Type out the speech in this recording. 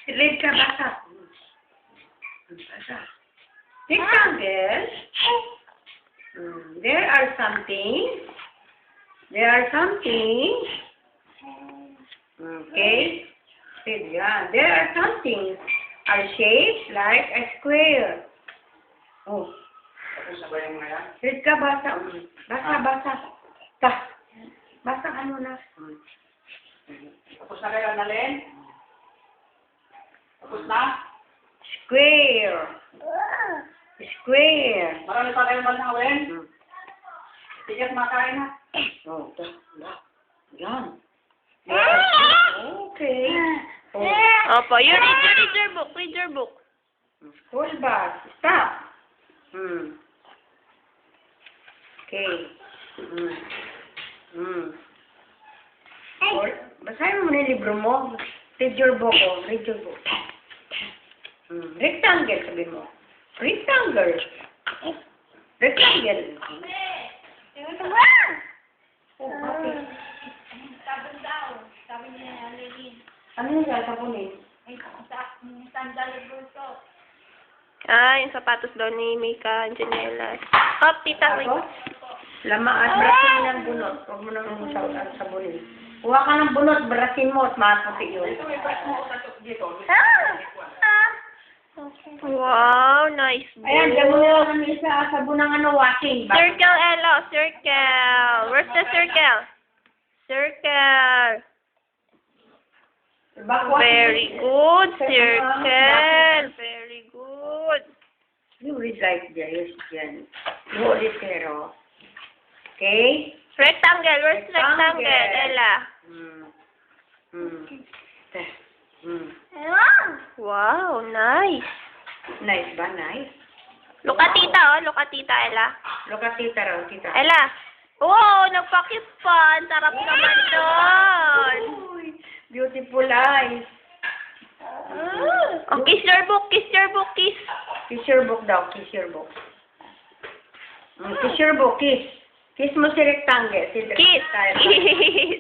Read ka, basa. Basa. Rectangle. There are something. Okay. Read yan. There are something are shaped like a square. Oh. Read ka, basa. Basa. Basa ka muna. Tapos na kayo, Annalyn? Tapos na? Square. Marami pa kayong banawin? Sige, makain na. Oh, yan. Okay. Opo, you read your book. Read your book. School bus. Stop. Okay. Basahin mo muna yung libro mo. Read your book. Oh. Read your book. Rectangle, sabi mo. Rectangle. Oh, bakit? Sabon daw. Sabi niya, Annalyn. Ano yung sasapunin? Ay, sandal gusto. Yung sapatos daw ni Mika, ang tsinelas. Hop, tita, wait. Tapos, lama at brasin ng bunot. Huwag mo nang sabunin. Kuha ka ng bunot, brasin mo at maputi yun. Ito, may brush mo dito. Wow, nice book. Ayan, dyan mo na lang kami sa sabon ng washing. Circle, Elo, circle. Where's the circle? Circle. Very good, circle. Very good. You read like this, yan. You hold it zero. Okay? Rectangle, where's rectangle, Ella? Wow, nice. Nice ba? Nice. Look at tita, look at tita, Ella. Look at tita raw, tita. Ella. Wow, nagpa-kiss pa. Ang sarap naman doon. Uy, beautiful eyes. Oh, kiss your book, kiss. Kiss your book daw, kiss your book. Kiss your book, kiss. Kiss mo si rectangle. Kiss.